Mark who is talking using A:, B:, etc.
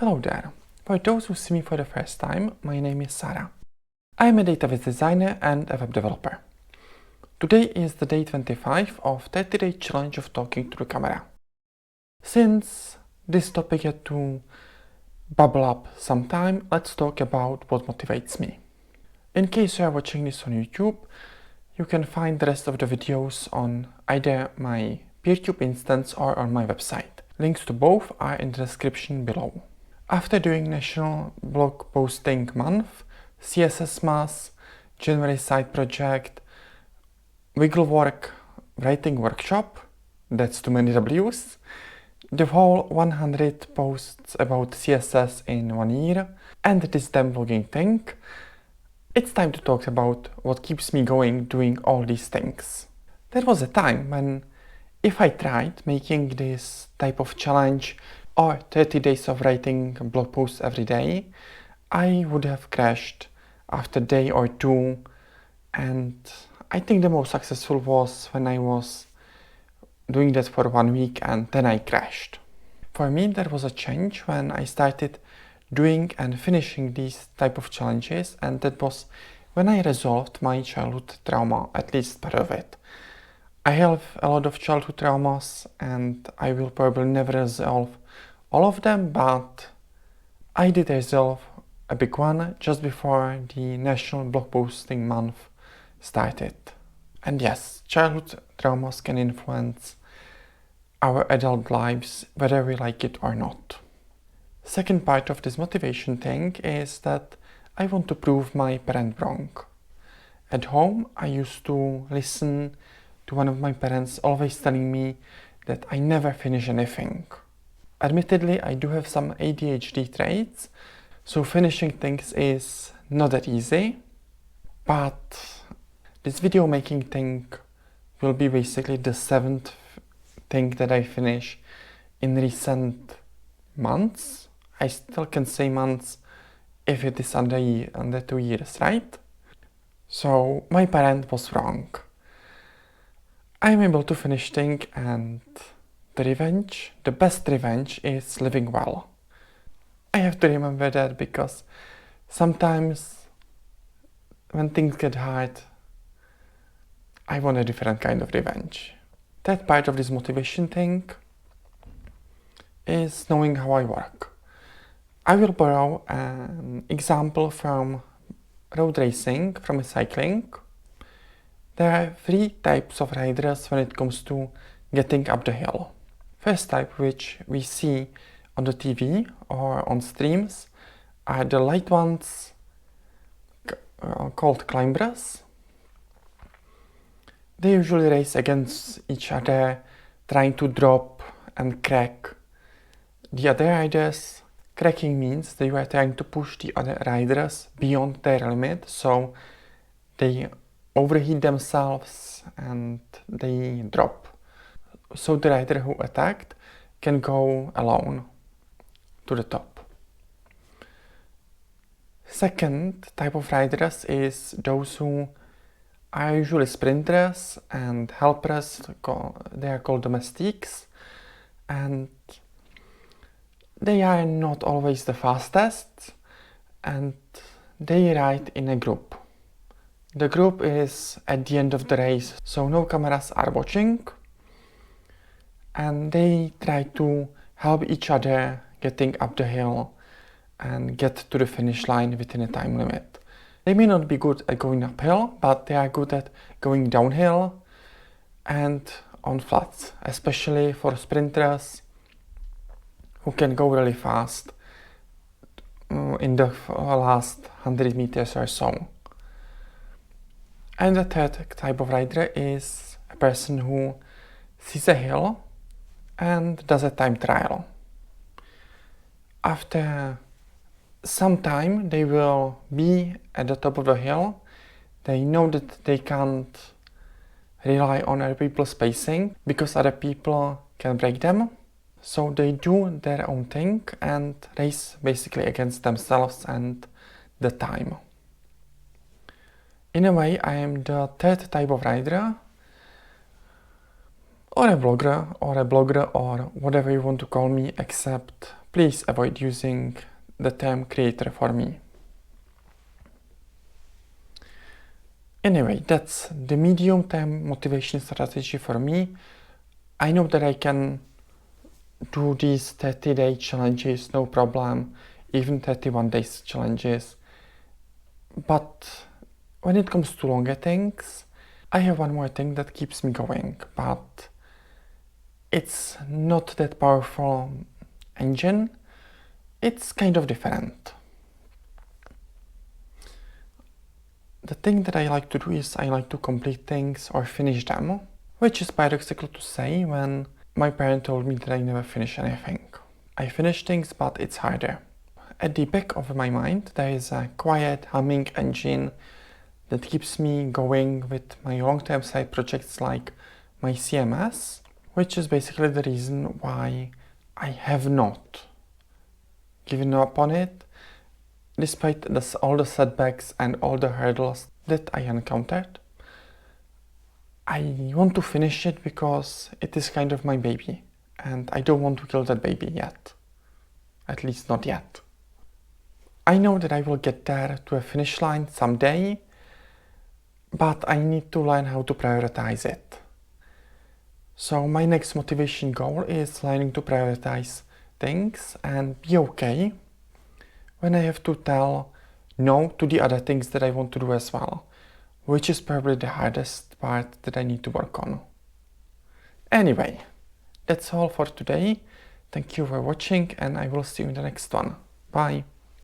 A: Hello there. For those who see me for the first time, my name is Sarah. I am a database designer and a web developer. Today is the day 25 of 30-day challenge of talking to the camera. Since this topic had to bubble up sometime, let's talk about what motivates me. In case you are watching this on YouTube, you can find the rest of the videos on either my PeerTube instance or on my website. Links to both are in the description below. After doing National Blog Posting Month, CSS Mass, January side project, Wigglework writing workshop, that's too many W's, the whole 100 posts about CSS in 1 year, and this damn blogging thing, it's time to talk about what keeps me going doing all these things. There was a time when, if I tried making this type of challenge or 30 days of writing blog posts every day, I would have crashed after a day or two, and I think the most successful was when I was doing that for 1 week and then I crashed. For me, there was a change when I started doing and finishing these type of challenges, and that was when I resolved my childhood trauma, at least part of it. I have a lot of childhood traumas and I will probably never resolve all of them, but I did resolve a big one just before the National Blog Posting Month started. And yes, childhood traumas can influence our adult lives, whether we like it or not. Second part of this motivation thing is that I want to prove my parent wrong. At home, I used to listen to one of my parents always telling me that I never finish anything. Admittedly, I do have some ADHD traits, so finishing things is not that easy, but this video making thing will be basically the 7th thing that I finish in recent months. I still can say months if it is under 2 years, right? So my parent was wrong. I am able to finish things, and the best revenge is living well. I have to remember that because sometimes when things get hard, I want a different kind of revenge. That part of this motivation thing is knowing how I work. I will borrow an example from road racing, from cycling. There are 3 types of riders when it comes to getting up the hill. First type, which we see on the TV or on streams, are the light ones called climbers. They usually race against each other, trying to drop and crack the other riders. Cracking means that you are trying to push the other riders beyond their limit, so they overheat themselves and they drop. So the rider who attacked can go alone to the top. Second type of riders is those who are usually sprinters and helpers. They are called domestiques, and they are not always the fastest, and they ride in a group. The group is at the end of the race, so no cameras are watching, and they try to help each other getting up the hill and get to the finish line within a time limit. They may not be good at going uphill, but they are good at going downhill and on flats, especially for sprinters who can go really fast in the last 100 meters or so. And the third type of rider is a person who sees a hill and does a time trial. After some time, they will be at the top of the hill. They know that they can't rely on other people's pacing because other people can break them. So they do their own thing and race basically against themselves and the time. In a way, I am the third type of rider, or a blogger, or whatever you want to call me, except please avoid using the term creator for me. Anyway, that's the medium-term motivation strategy for me. I know that I can do these 30-day challenges, no problem, even 31 days challenges. But when it comes to longer things, I have one more thing that keeps me going, but it's not that powerful engine. It's kind of different. The thing that I like to do is I like to complete things or finish them, which is paradoxical to say when my parent told me that I never finish anything. I finish things, but it's harder. At the back of my mind, there is a quiet humming engine that keeps me going with my long-term side projects like my CMS, which is basically the reason why I have not given up on it, despite all the setbacks and all the hurdles that I encountered. I want to finish it because it is kind of my baby, and I don't want to kill that baby yet. At least not yet. I know that I will get there to a finish line someday, but I need to learn how to prioritize it. So my next motivation goal is learning to prioritize things and be okay when I have to tell no to the other things that I want to do as well, which is probably the hardest part that I need to work on. Anyway, that's all for today. Thank you for watching, and I will see you in the next one. Bye!